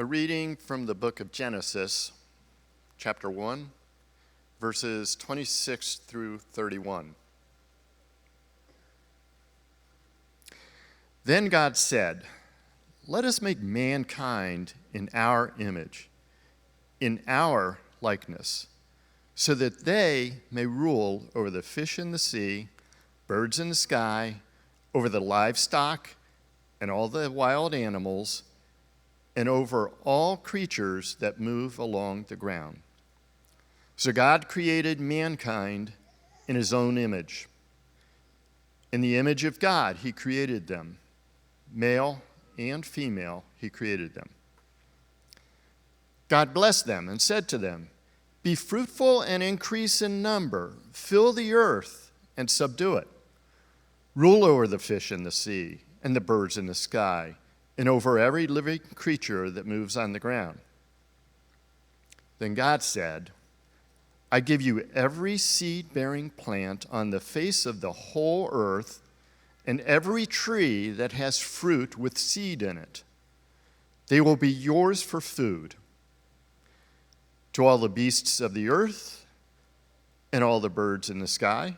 A reading from the book of Genesis, chapter 1, verses 26 through 31. Then God said, "Let us make mankind in our image, in our likeness, so that they may rule over the fish in the sea, birds in the sky, over the livestock and all the wild animals, and over all creatures that move along the ground." So God created mankind in his own image. In the image of God, he created them. Male and female, he created them. God blessed them and said to them, "Be fruitful and increase in number. Fill the earth and subdue it. Rule over the fish in the sea and the birds in the sky, and over every living creature that moves on the ground." Then God said, "I give you every seed-bearing plant on the face of the whole earth, and every tree that has fruit with seed in it. They will be yours for food. To all the beasts of the earth, and all the birds in the sky,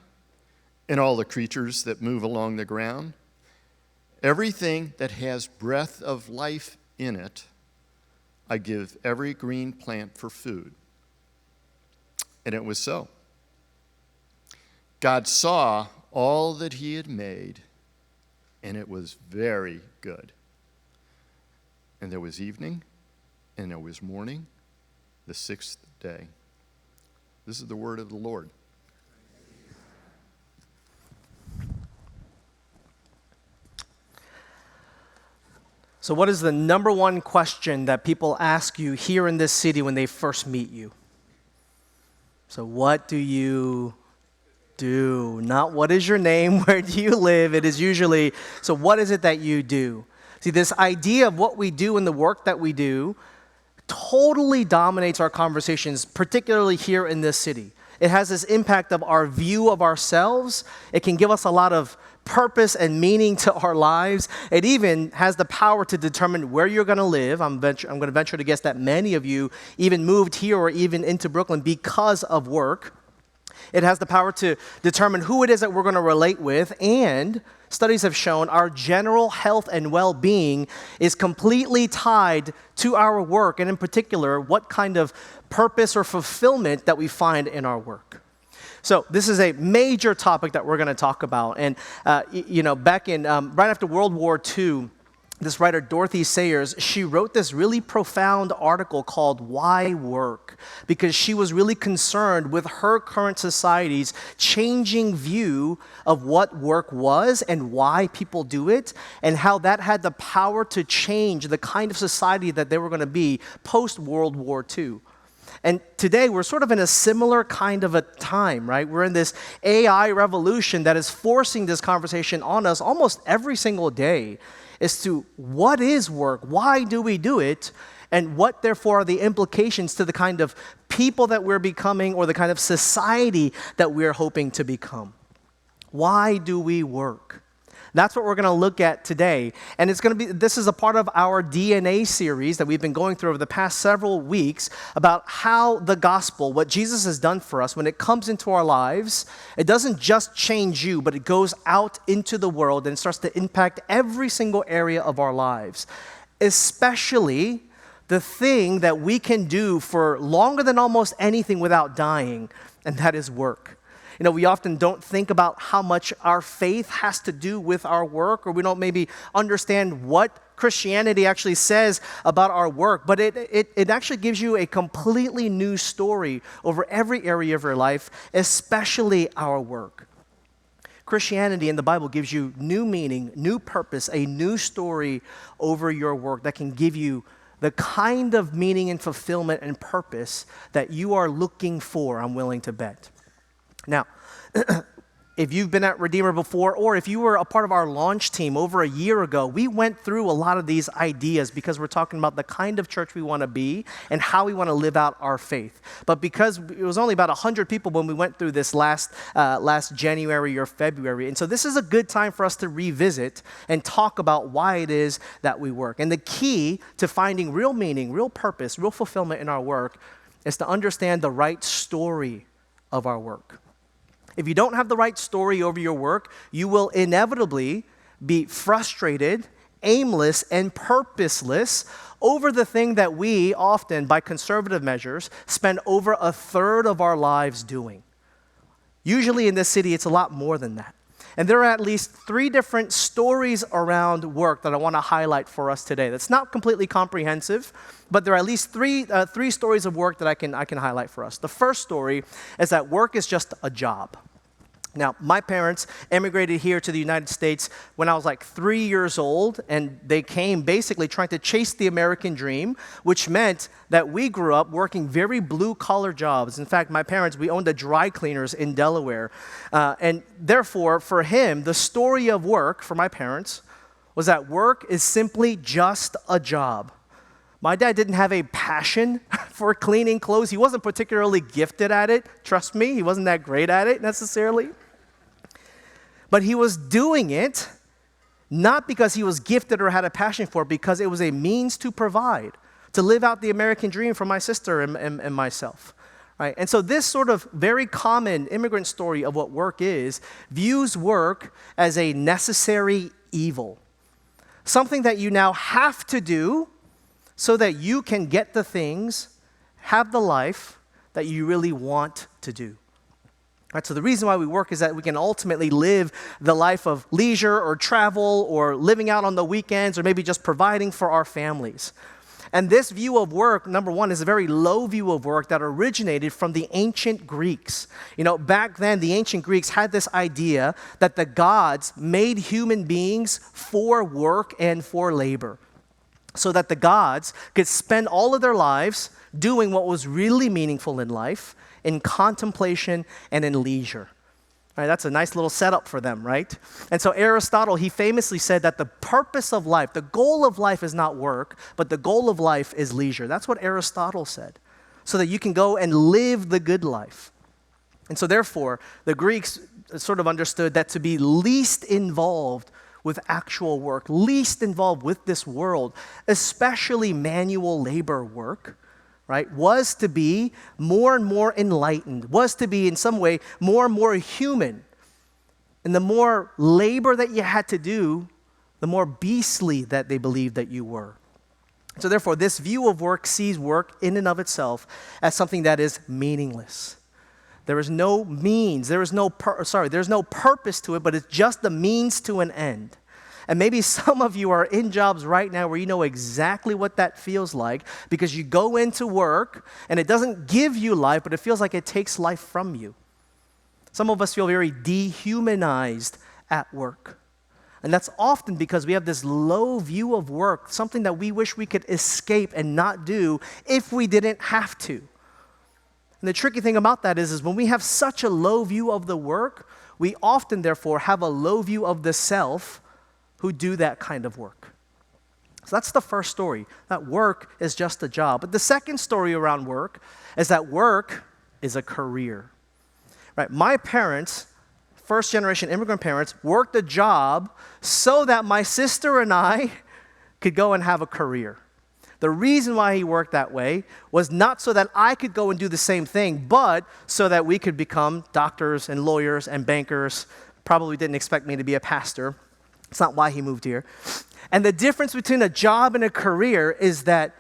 and all the creatures that move along the ground, everything that has breath of life in it, I give every green plant for food." And it was so. God saw all that he had made, and it was very good. And there was evening, and there was morning, the sixth day. This is the word of the Lord. So what is the number one question that people ask you here in this city when they first meet you? So what do you do? Not what is your name, where do you live? It is usually, so what is it that you do? See, this idea of what we do and the work that we do totally dominates our conversations, particularly here in this city. It has this impact of our view of ourselves. It can give us a lot of purpose and meaning to our lives. It even has the power to determine where you're going to live. I'm going to venture to guess that many of you even moved here or even into Brooklyn because of work. It has the power to determine who it is that we're going to relate with, and studies have shown our general health and well-being is completely tied to our work, and in particular, what kind of purpose or fulfillment that we find in our work. So this is a major topic that we're going to talk about. And, back in, right after World War II, this writer, Dorothy Sayers, she wrote this really profound article called "Why Work?" because she was really concerned with her current society's changing view of what work was and why people do it, and how that had the power to change the kind of society that they were going to be post-World War II. And today, we're sort of in a similar kind of a time, right? We're in this AI revolution that is forcing this conversation on us almost every single day as to what is work, why do we do it, and what, therefore, are the implications to the kind of people that we're becoming or the kind of society that we're hoping to become. Why do we work? That's what we're going to look at today. And this is a part of our DNA series that we've been going through over the past several weeks about how the gospel, what Jesus has done for us, when it comes into our lives, it doesn't just change you, but it goes out into the world and starts to impact every single area of our lives, especially the thing that we can do for longer than almost anything without dying, and that is work. You know, we often don't think about how much our faith has to do with our work, or we don't maybe understand what Christianity actually says about our work, but it actually gives you a completely new story over every area of your life, especially our work. Christianity in the Bible gives you new meaning, new purpose, a new story over your work that can give you the kind of meaning and fulfillment and purpose that you are looking for, I'm willing to bet. Now, If you've been at Redeemer before, or if you were a part of our launch team over a year ago, we went through a lot of these ideas because we're talking about the kind of church we want to be and how we want to live out our faith. But because it was only about 100 people when we went through this last January or February, and so this is a good time for us to revisit and talk about why it is that we work. And the key to finding real meaning, real purpose, real fulfillment in our work is to understand the right story of our work. If you don't have the right story over your work, you will inevitably be frustrated, aimless, and purposeless over the thing that we often, by conservative measures, spend over a third of our lives doing. Usually in this city, it's a lot more than that. And there are at least 3 different stories around work that I want to highlight for us today. That's not completely comprehensive, but there are at least three stories of work that I can highlight for us. The first story is that work is just a job. Now, my parents immigrated here to the United States when I was like 3 years old, and they came basically trying to chase the American dream, which meant that we grew up working very blue-collar jobs. In fact, my parents, we owned a dry cleaners in Delaware. And therefore, for him, the story of work, for my parents, was that work is simply just a job. My dad didn't have a passion for cleaning clothes. He wasn't particularly gifted at it. Trust me, he wasn't that great at it necessarily. But he was doing it not because he was gifted or had a passion for it, because it was a means to provide, to live out the American dream for my sister and myself. Right? And so this sort of very common immigrant story of what work is views work as a necessary evil, something that you now have to do so that you can get the things, have the life that you really want to do. Right, so the reason why we work is that we can ultimately live the life of leisure or travel or living out on the weekends or maybe just providing for our families. And this view of work, number one, is a very low view of work that originated from the ancient Greeks. You know, back then, the ancient Greeks had this idea that the gods made human beings for work and for labor, so that the gods could spend all of their lives doing what was really meaningful in life, in contemplation and in leisure. Right, that's a nice little setup for them, right? And so Aristotle, he famously said that the purpose of life, the goal of life is not work, but the goal of life is leisure. That's what Aristotle said, so that you can go and live the good life. And so therefore, the Greeks sort of understood that to be least involved with actual work, least involved with this world, especially manual labor work, right, was to be more and more enlightened, was to be in some way more and more human. And the more labor that you had to do, the more beastly that they believed that you were. So therefore, this view of work sees work in and of itself as something that is meaningless. There is no means, there's no purpose to it, but it's just the means to an end. And maybe some of you are in jobs right now where you know exactly what that feels like, because you go into work and it doesn't give you life, but it feels like it takes life from you. Some of us feel very dehumanized at work. And that's often because we have this low view of work, something that we wish we could escape and not do if we didn't have to. And the tricky thing about that is when we have such a low view of the work, we often therefore have a low view of the self who do that kind of work. So that's the first story, that work is just a job. But the second story around work is that work is a career. Right? My parents, first-generation immigrant parents, worked a job so that my sister and I could go and have a career. The reason why he worked that way was not so that I could go and do the same thing, but so that we could become doctors and lawyers and bankers. Probably didn't expect me to be a pastor. It's not why he moved here. And the difference between a job and a career is that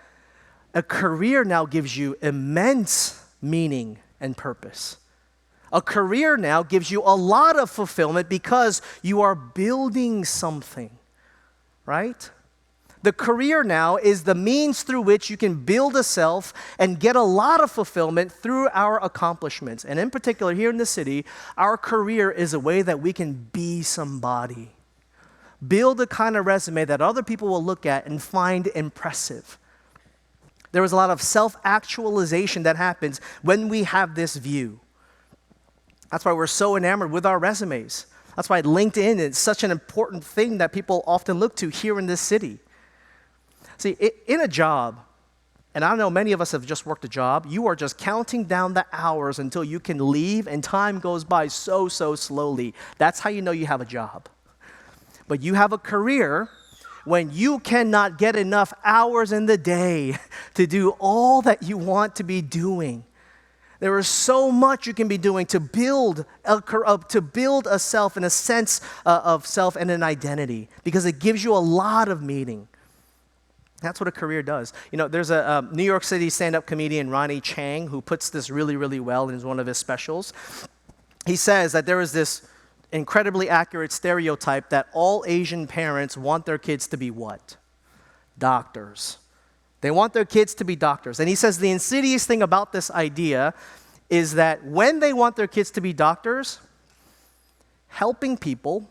a career now gives you immense meaning and purpose. A career now gives you a lot of fulfillment because you are building something, right? The career now is the means through which you can build a self and get a lot of fulfillment through our accomplishments. And in particular, here in the city, our career is a way that we can be somebody. Build a kind of resume that other people will look at and find impressive. There is a lot of self-actualization that happens when we have this view. That's why we're so enamored with our resumes. That's why LinkedIn is such an important thing that people often look to here in this city. See, in a job, and I know many of us have just worked a job, you are just counting down the hours until you can leave, and time goes by so slowly. That's how you know you have a job. But you have a career when you cannot get enough hours in the day to do all that you want to be doing. There is so much you can be doing to build a self and a sense of self and an identity, because it gives you a lot of meaning. That's what a career does. You know, there's a New York City stand-up comedian, Ronnie Chang, who puts this really well in one of his specials. He says that there is this incredibly accurate stereotype that all Asian parents want their kids to be what? Doctors. They want their kids to be doctors. And he says the insidious thing about this idea is that when they want their kids to be doctors, helping people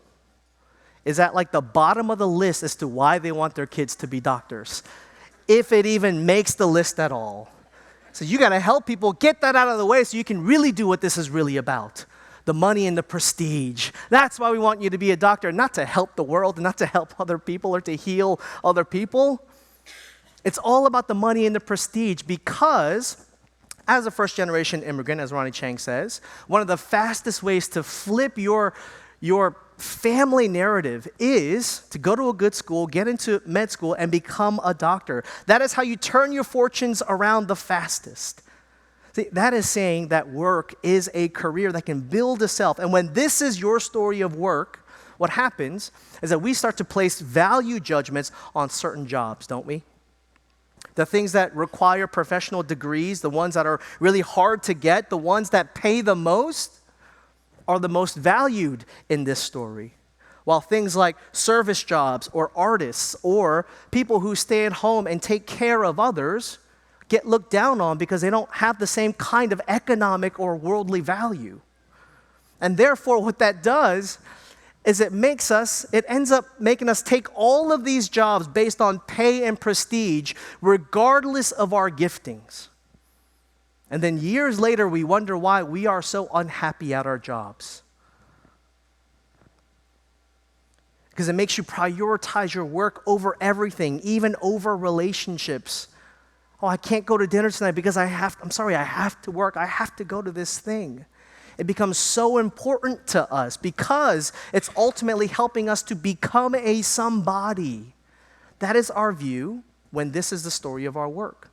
is at like the bottom of the list as to why they want their kids to be doctors, if it even makes the list at all. So you got to help people get that out of the way so you can really do what this is really about. The money and the prestige. That's why we want you to be a doctor, not to help the world, not to help other people or to heal other people. It's all about the money and the prestige, because as a first-generation immigrant, as Ronnie Chang says, one of the fastest ways to flip your family narrative is to go to a good school, get into med school, and become a doctor. That is how you turn your fortunes around the fastest. See, that is saying that work is a career that can build a self. And when this is your story of work, what happens is that we start to place value judgments on certain jobs, don't we? The things that require professional degrees, the ones that are really hard to get, the ones that pay the most, are the most valued in this story. While things like service jobs or artists or people who stay at home and take care of others get looked down on because they don't have the same kind of economic or worldly value. And therefore, what that does is it ends up making us take all of these jobs based on pay and prestige, regardless of our giftings. And then years later, we wonder why we are so unhappy at our jobs. Because it makes you prioritize your work over everything, even over relationships. Oh, I can't go to dinner tonight because I have to work. I have to go to this thing. It becomes so important to us because it's ultimately helping us to become a somebody. That is our view when this is the story of our work.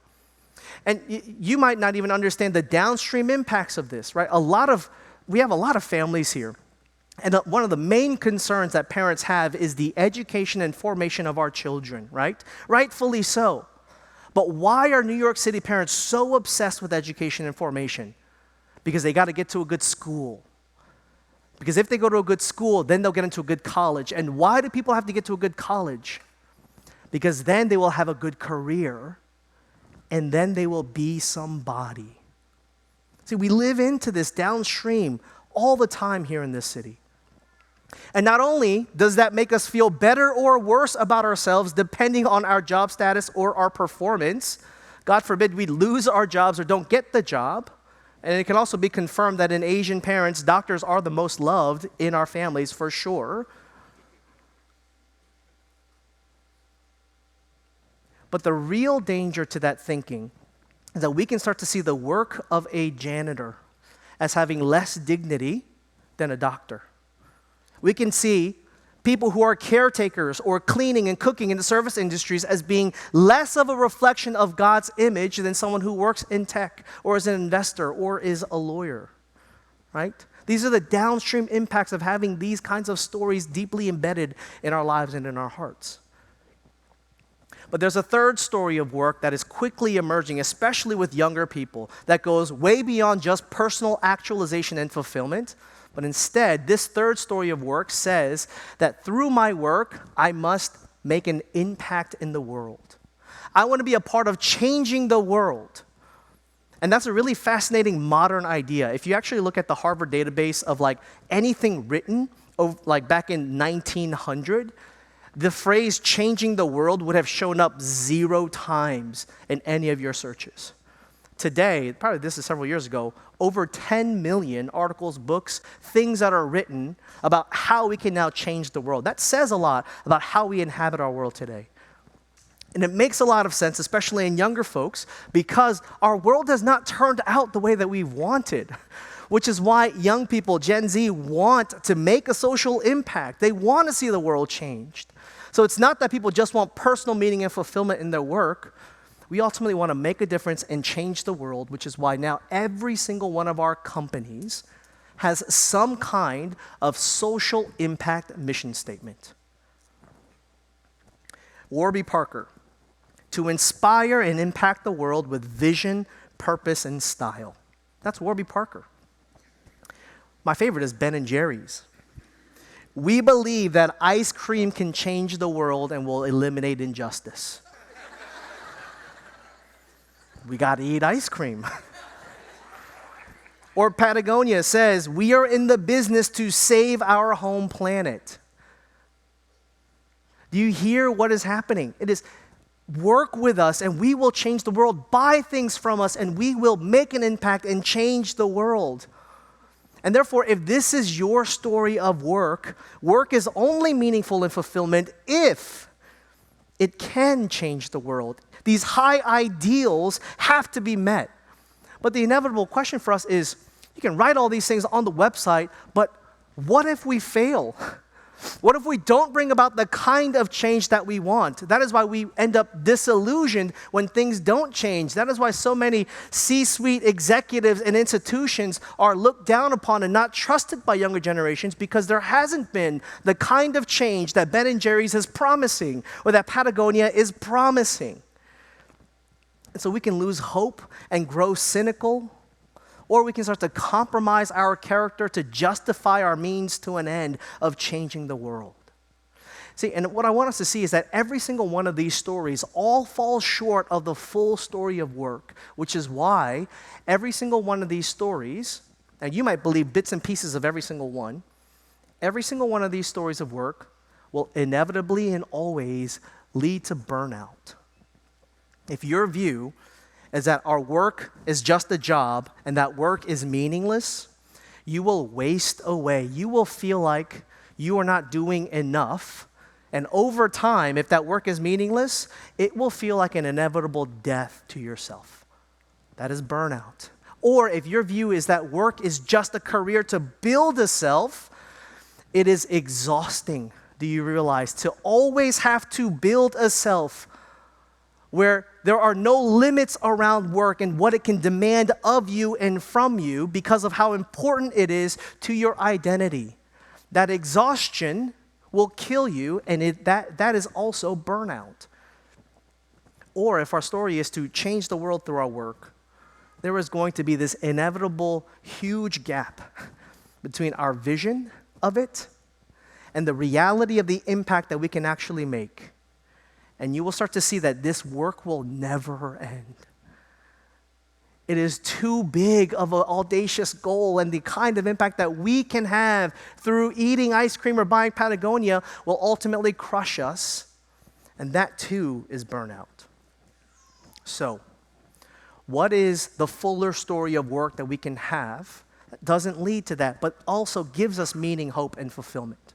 And you might not even understand the downstream impacts of this, right? We have a lot of families here. And one of the main concerns that parents have is the education and formation of our children, right? Rightfully so. But why are New York City parents so obsessed with education and formation? Because they got to get to a good school. Because if they go to a good school, then they'll get into a good college. And why do people have to get to a good college? Because then they will have a good career, and then they will be somebody. See, we live into this downstream all the time here in this city. And not only does that make us feel better or worse about ourselves depending on our job status or our performance, God forbid we lose our jobs or don't get the job. And it can also be confirmed that in Asian parents, doctors are the most loved in our families for sure. But the real danger to that thinking is that we can start to see the work of a janitor as having less dignity than a doctor. We can see people who are caretakers or cleaning and cooking in the service industries as being less of a reflection of God's image than someone who works in tech or is an investor or is a lawyer, right? These are the downstream impacts of having these kinds of stories deeply embedded in our lives and in our hearts. But there's a third story of work that is quickly emerging, especially with younger people, that goes way beyond just personal actualization and fulfillment. But instead, this third story of work says that through my work, I must make an impact in the world. I want to be a part of changing the world. And that's a really fascinating modern idea. If you actually look at the Harvard database of like anything written, like back in 1900, the phrase changing the world would have shown up 0 times in any of your searches. today, probably this is several years ago, over 10 million articles, books, things that are written about how we can now change the world. That says a lot about how we inhabit our world today. And it makes a lot of sense, especially in younger folks, because our world has not turned out the way that we wanted, which is why young people, Gen Z, want to make a social impact. They want to see the world changed. So it's not that people just want personal meaning and fulfillment in their work. We ultimately want to make a difference and change the world, which is why now every single one of our companies has some kind of social impact mission statement. Warby Parker, to inspire and impact the world with vision, purpose, and style. That's Warby Parker. My favorite is Ben & Jerry's. We believe that ice cream can change the world and will eliminate injustice. We got to eat ice cream. Or Patagonia says, we are in the business to save our home planet. Do you hear what is happening? It is work with us and we will change the world. Buy things from us and we will make an impact and change the world. And therefore, if this is your story of work, work is only meaningful and fulfillment if it can change the world. These high ideals have to be met. But the inevitable question for us is, you can write all these things on the website, but what if we fail? What if we don't bring about the kind of change that we want? That is why we end up disillusioned when things don't change. That is why so many C-suite executives and institutions are looked down upon and not trusted by younger generations because there hasn't been the kind of change that Ben & Jerry's is promising or that Patagonia is promising. And so we can lose hope and grow cynical, or we can start to compromise our character to justify our means to an end of changing the world. See, and what I want us to see is that every single one of these stories all falls short of the full story of work, which is why every single one of these stories, and you might believe bits and pieces of every single one of these stories of work will inevitably and always lead to burnout. If your view is that our work is just a job and that work is meaningless, you will waste away. You will feel like you are not doing enough. And over time, if that work is meaningless, it will feel like an inevitable death to yourself. That is burnout. Or if your view is that work is just a career to build a self, it is exhausting, do you realize, to always have to build a self where there are no limits around work and what it can demand of you and from you because of how important it is to your identity. That exhaustion will kill you, and that is also burnout. Or if our story is to change the world through our work, there is going to be this inevitable huge gap between our vision of it and the reality of the impact that we can actually make. And you will start to see that this work will never end. It is too big of an audacious goal, and the kind of impact that we can have through eating ice cream or buying Patagonia will ultimately crush us, and that too is burnout. So, what is the fuller story of work that we can have that doesn't lead to that, but also gives us meaning, hope, and fulfillment?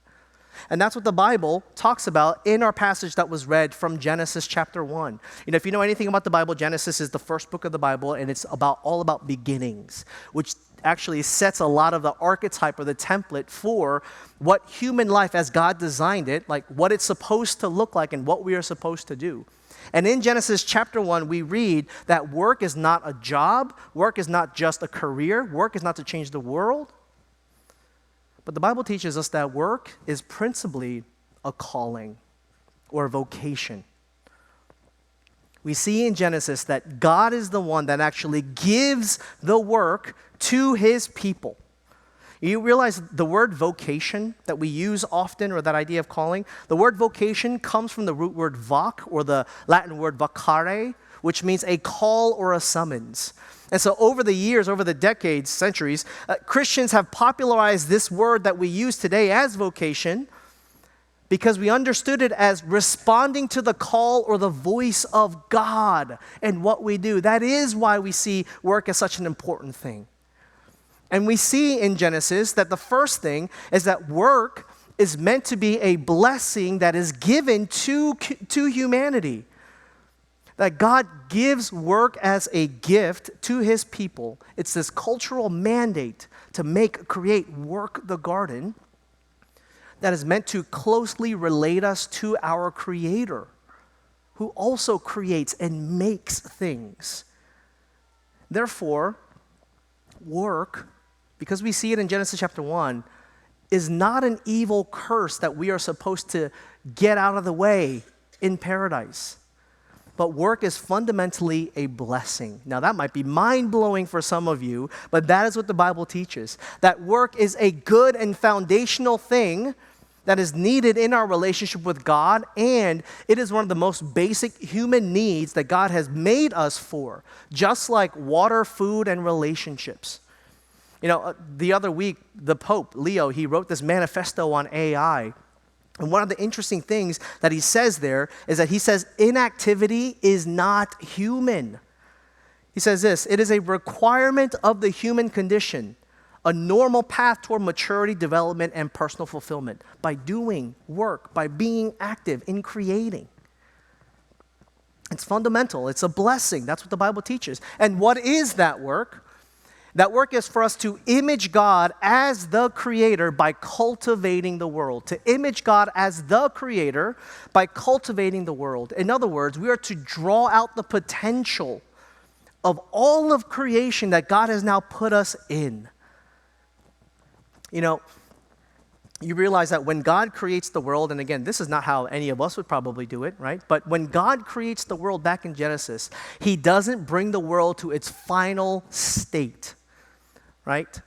And that's what the Bible talks about in our passage that was read from Genesis chapter 1. You know, if you know anything about the Bible, Genesis is the first book of the Bible, and it's all about beginnings, which actually sets a lot of the archetype or the template for what human life as God designed it, like what it's supposed to look like and what we are supposed to do. And in Genesis chapter 1, we read that work is not a job, work is not just a career, work is not to change the world. But the Bible teaches us that work is principally a calling or a vocation. We see in Genesis that God is the one that actually gives the work to his people. You realize the word vocation that we use often, or that idea of calling, the word vocation comes from the root word voc, or the Latin word vocare, which means a call or a summons. And so over the years, over the decades, centuries, Christians have popularized this word that we use today as vocation because we understood it as responding to the call or the voice of God and what we do. That is why we see work as such an important thing. And we see in Genesis that the first thing is that work is meant to be a blessing that is given to humanity. That God gives work as a gift to his people. It's this cultural mandate to create, work the garden that is meant to closely relate us to our Creator, who also creates and makes things. Therefore, work, because we see it in Genesis chapter 1, is not an evil curse that we are supposed to get out of the way in paradise. But work is fundamentally a blessing. Now, that might be mind-blowing for some of you, but that is what the Bible teaches. That work is a good and foundational thing that is needed in our relationship with God, and it is one of the most basic human needs that God has made us for, just like water, food, and relationships. You know, the other week, the Pope, Leo, he wrote this manifesto on AI. And one of the interesting things that he says there is that he says inactivity is not human. He says this, it is a requirement of the human condition, a normal path toward maturity, development, and personal fulfillment by doing work, by being active in creating. It's fundamental. It's a blessing. That's what the Bible teaches. And what is that work? That work is for us to image God as the creator by cultivating the world. To image God as the creator by cultivating the world. In other words, we are to draw out the potential of all of creation that God has now put us in. You know, you realize that when God creates the world, and again, this is not how any of us would probably do it, right? But when God creates the world back in Genesis, he doesn't bring the world to its final state. Right?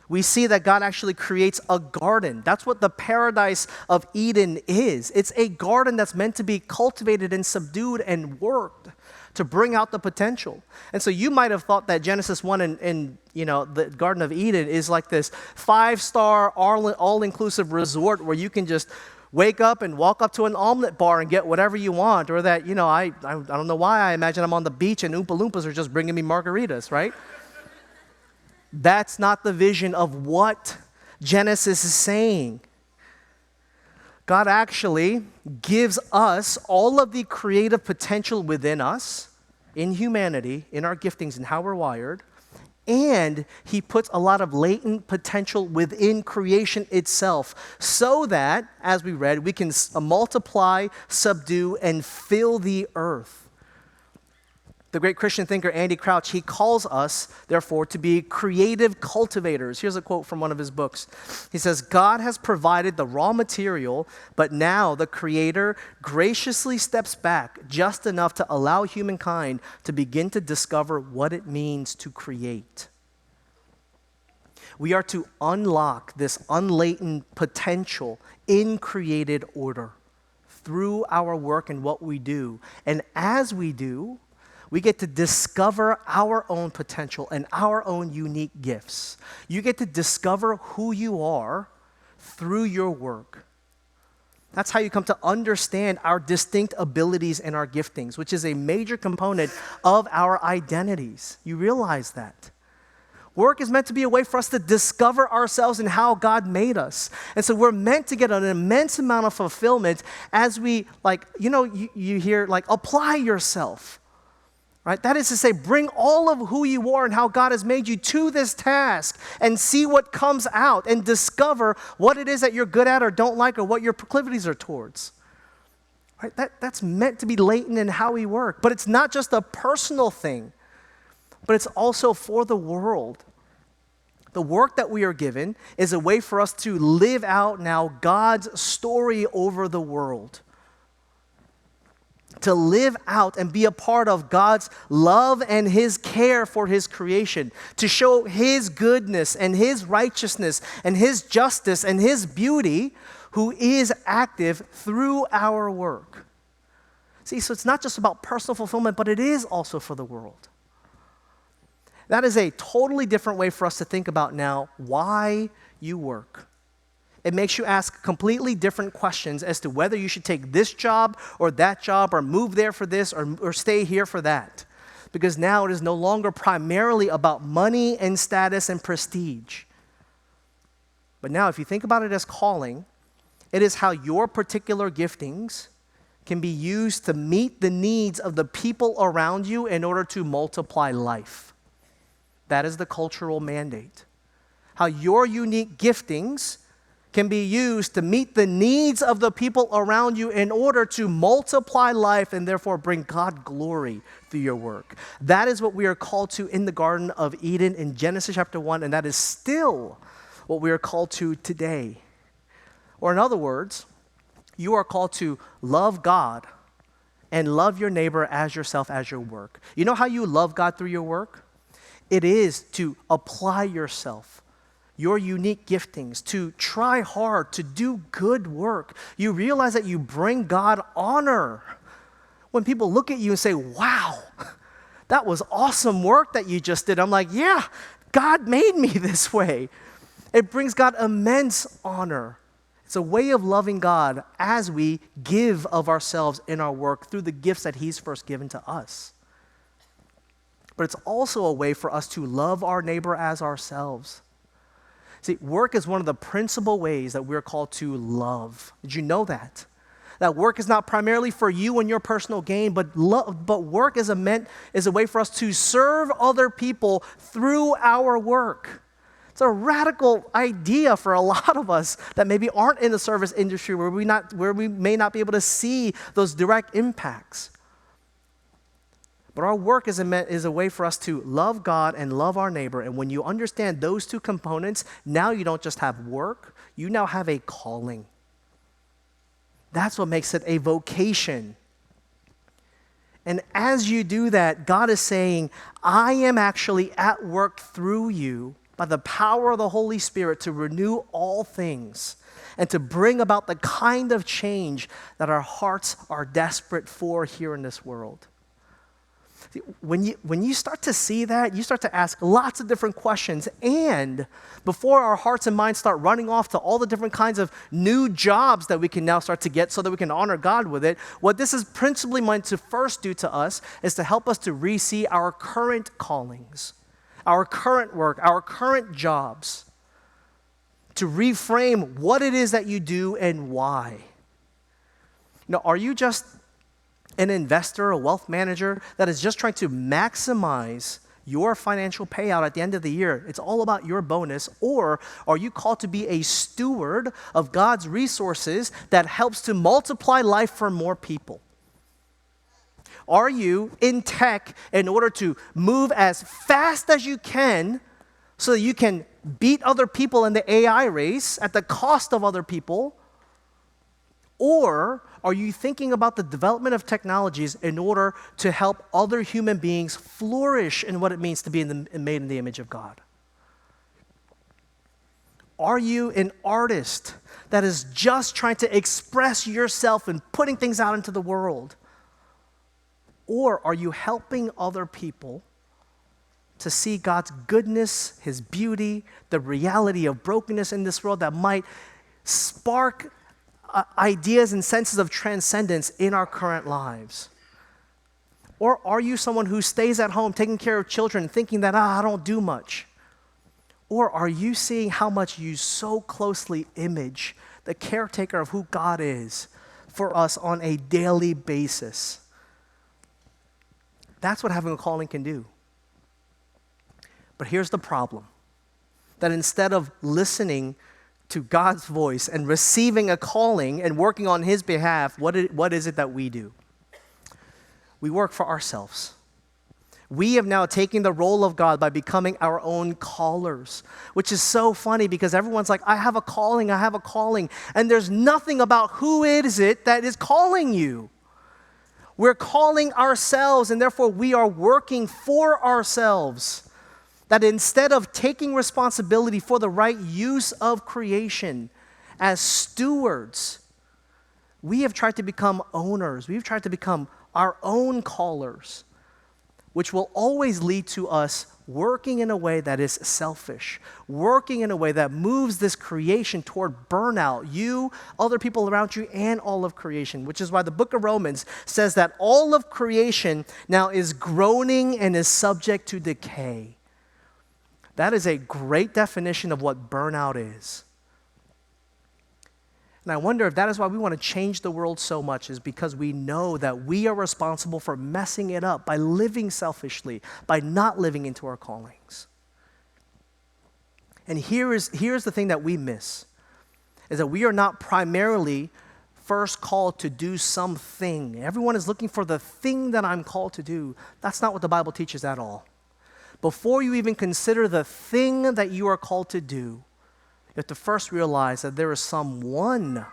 We see that God actually creates a garden. That's what the paradise of Eden is. It's a garden that's meant to be cultivated and subdued and worked to bring out the potential. And so you might have thought that Genesis 1 and the Garden of Eden is like this 5-star all-inclusive resort where you can just wake up and walk up to an omelet bar and get whatever you want, or that, I don't know why I imagine I'm on the beach and Oompa Loompas are just bringing me margaritas, right? That's not the vision of what Genesis is saying. God actually gives us all of the creative potential within us, in humanity, in our giftings and how we're wired, and he puts a lot of latent potential within creation itself so that, as we read, we can multiply, subdue, and fill the earth. The great Christian thinker Andy Crouch, he calls us, therefore, to be creative cultivators. Here's a quote from one of his books. He says, God has provided the raw material, but now the Creator graciously steps back just enough to allow humankind to begin to discover what it means to create. We are to unlock this unlatent potential in created order through our work and what we do. And as we do, we get to discover our own potential and our own unique gifts. You get to discover who you are through your work. That's how you come to understand our distinct abilities and our giftings, which is a major component of our identities. You realize that. Work is meant to be a way for us to discover ourselves and how God made us. And so we're meant to get an immense amount of fulfillment as we, you hear, apply yourself. Right? That is to say, bring all of who you are and how God has made you to this task and see what comes out and discover what it is that you're good at or don't like or what your proclivities are towards. Right? That's meant to be latent in how we work. But it's not just a personal thing, but it's also for the world. The work that we are given is a way for us to live out now God's story over the world. To live out and be a part of God's love and his care for his creation, to show his goodness and his righteousness and his justice and his beauty, who is active through our work. See, so it's not just about personal fulfillment, but it is also for the world. That is a totally different way for us to think about now why you work. It makes you ask completely different questions as to whether you should take this job or that job or move there for this or stay here for that. Because now it is no longer primarily about money and status and prestige. But now if you think about it as calling, it is how your particular giftings can be used to meet the needs of the people around you in order to multiply life. That is the cultural mandate. How your unique giftings can be used to meet the needs of the people around you in order to multiply life and therefore bring God glory through your work. That is what we are called to in the Garden of Eden in Genesis chapter 1, and that is still what we are called to today. Or in other words, you are called to love God and love your neighbor as yourself as your work. You know how you love God through your work? It is to apply yourself, your unique giftings, to try hard, to do good work. You realize that you bring God honor. When people look at you and say, wow, that was awesome work that you just did. I'm like, yeah, God made me this way. It brings God immense honor. It's a way of loving God as we give of ourselves in our work through the gifts that He's first given to us. But it's also a way for us to love our neighbor as ourselves. See, work is one of the principal ways that we're called to love. Did you know that? That work is not primarily for you and your personal gain, but work is a way for us to serve other people through our work. It's a radical idea for a lot of us that maybe aren't in the service industry where we may not be able to see those direct impacts. But our work is a way for us to love God and love our neighbor. And when you understand those two components, now you don't just have work, you now have a calling. That's what makes it a vocation. And as you do that, God is saying, I am actually at work through you by the power of the Holy Spirit to renew all things and to bring about the kind of change that our hearts are desperate for here in this world. When you start to see that, you start to ask lots of different questions. And before our hearts and minds start running off to all the different kinds of new jobs that we can now start to get so that we can honor God with it, what this is principally meant to first do to us is to help us to re-see our current callings, our current work, our current jobs, to reframe what it is that you do and why. Now, are you just an investor, a wealth manager that is just trying to maximize your financial payout at the end of the year? It's all about your bonus. Or are you called to be a steward of God's resources that helps to multiply life for more people? Are you in tech in order to move as fast as you can so that you can beat other people in the AI race at the cost of other people? Or are you thinking about the development of technologies in order to help other human beings flourish in what it means to be made in the image of God? Are you an artist that is just trying to express yourself and putting things out into the world? Or are you helping other people to see God's goodness, His beauty, the reality of brokenness in this world that might spark ideas and senses of transcendence in our current lives? Or are you someone who stays at home taking care of children thinking that, I don't do much? Or are you seeing how much you so closely image the caretaker of who God is for us on a daily basis? That's what having a calling can do. But here's the problem, that instead of listening to God's voice and receiving a calling and working on His behalf, what is it that we do? We work for ourselves. We have now taken the role of God by becoming our own callers, which is so funny because everyone's like, I have a calling, and there's nothing about who is it that is calling you. We're calling ourselves, and therefore we are working for ourselves. That instead of taking responsibility for the right use of creation as stewards, we have tried to become owners. We've tried to become our own callers. which will always lead to us working in a way that is selfish, working in a way that moves this creation toward burnout, you, other people around you, and all of creation, which is why the book of Romans says that all of creation now is groaning and is subject to decay. That is a great definition of what burnout is. And I wonder if that is why we want to change the world so much, is because we know that we are responsible for messing it up by living selfishly, by not living into our callings. And here's the thing that we miss, is that we are not primarily first called to do something. Everyone is looking for the thing that I'm called to do. That's not what the Bible teaches at all. Before you even consider the thing that you are called to do, you have to first realize that there is someone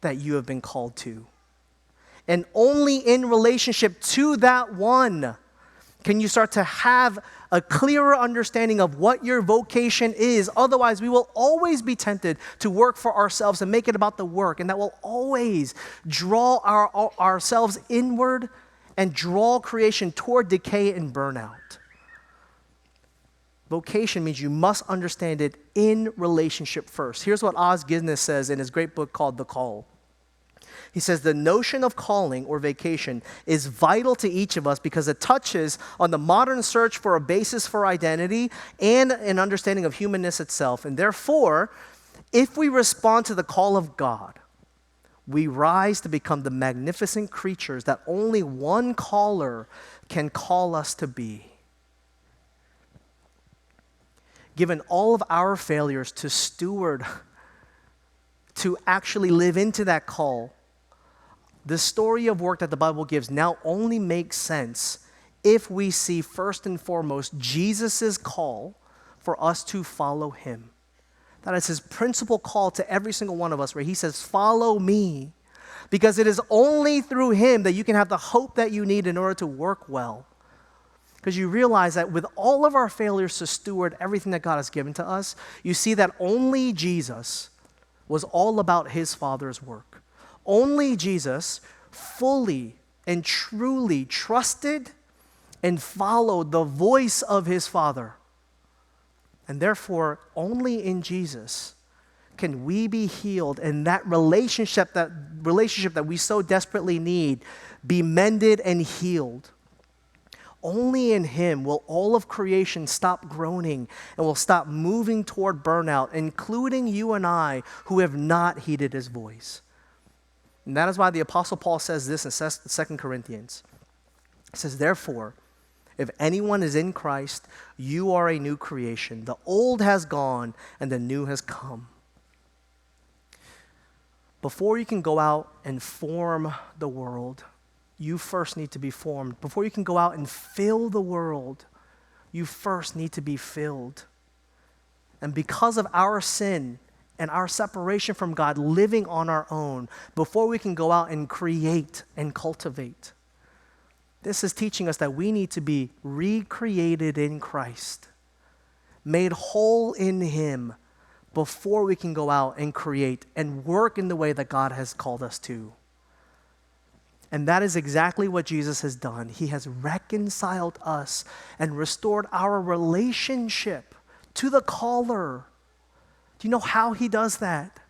that you have been called to. And only in relationship to that one can you start to have a clearer understanding of what your vocation is. Otherwise, we will always be tempted to work for ourselves and make it about the work. And that will always draw ourselves inward and draw creation toward decay and burnout. Vocation means you must understand it in relationship first. Here's what Os Guinness says in his great book called The Call. He says, the notion of calling or vocation is vital to each of us because it touches on the modern search for a basis for identity and an understanding of humanness itself. And therefore, if we respond to the call of God, we rise to become the magnificent creatures that only one caller can call us to be. Given all of our failures to steward, to actually live into that call, the story of work that the Bible gives now only makes sense if we see first and foremost Jesus' call for us to follow him. That is his principal call to every single one of us, where he says, follow me, because it is only through him that you can have the hope that you need in order to work well. Because you realize that with all of our failures to steward everything that God has given to us, you see that only Jesus was all about his Father's work. Only Jesus fully and truly trusted and followed the voice of his Father. And therefore, only in Jesus can we be healed, and that relationship that we so desperately need be mended and healed. Only in him will all of creation stop groaning and will stop moving toward burnout, including you and I who have not heeded his voice. And that is why the Apostle Paul says this in 2 Corinthians. He says, therefore, if anyone is in Christ, you are a new creation. The old has gone and the new has come. Before you can go out and form the world, you first need to be formed. Before you can go out and fill the world, you first need to be filled. And because of our sin and our separation from God, living on our own, before we can go out and create and cultivate, this is teaching us that we need to be recreated in Christ, made whole in him, before we can go out and create and work in the way that God has called us to. And that is exactly what Jesus has done. He has reconciled us and restored our relationship to the caller. Do you know how he does that?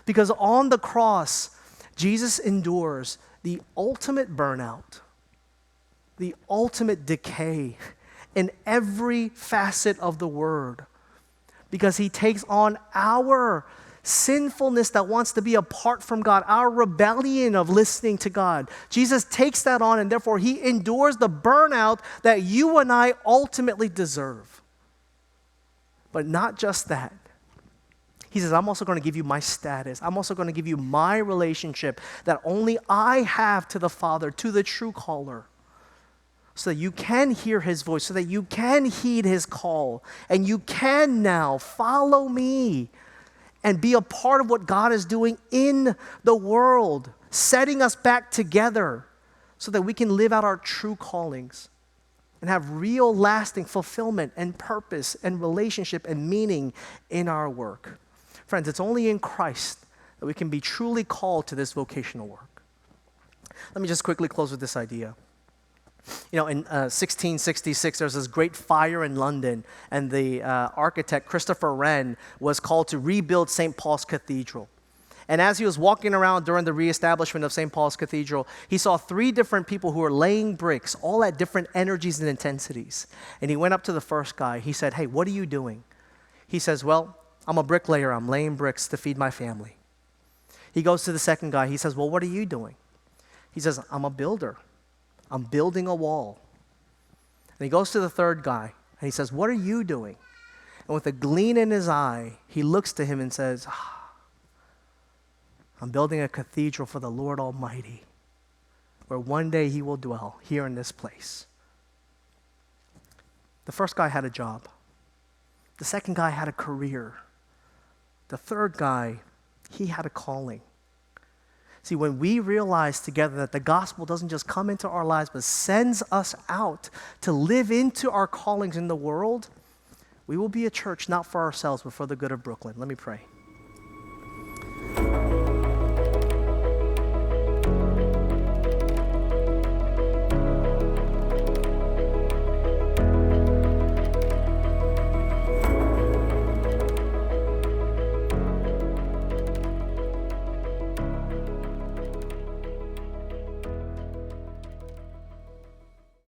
Because on the cross, Jesus endures the ultimate burnout, the ultimate decay in every facet of the word. Because he takes on our sinfulness that wants to be apart from God, our rebellion of listening to God. Jesus takes that on, and therefore he endures the burnout that you and I ultimately deserve. But not just that. He says, I'm also going to give you my status. I'm also going to give you my relationship that only I have to the Father, to the true caller, so that you can hear his voice, so that you can heed his call, and you can now follow me and be a part of what God is doing in the world, setting us back together so that we can live out our true callings and have real lasting fulfillment and purpose and relationship and meaning in our work. Friends, it's only in Christ that we can be truly called to this vocational work. Let me just quickly close with this idea. You know, in 1666, there was this great fire in London, and the architect Christopher Wren was called to rebuild St. Paul's Cathedral. And as he was walking around during the reestablishment of St. Paul's Cathedral, he saw 3 different people who were laying bricks, all at different energies and intensities. And he went up to the first guy. He said, "Hey, what are you doing?" He says, "Well, I'm a bricklayer. I'm laying bricks to feed my family." He goes to the second guy. He says, "Well, what are you doing?" He says, "I'm a builder. I'm building a wall." And he goes to the third guy, and he says, "What are you doing?" And with a gleam in his eye, he looks to him and says, "I'm building a cathedral for the Lord Almighty, where one day he will dwell here in this place." The first guy had a job. The second guy had a career. The third guy, he had a calling. See, when we realize together that the gospel doesn't just come into our lives, but sends us out to live into our callings in the world, we will be a church not for ourselves, but for the good of Brooklyn. Let me pray.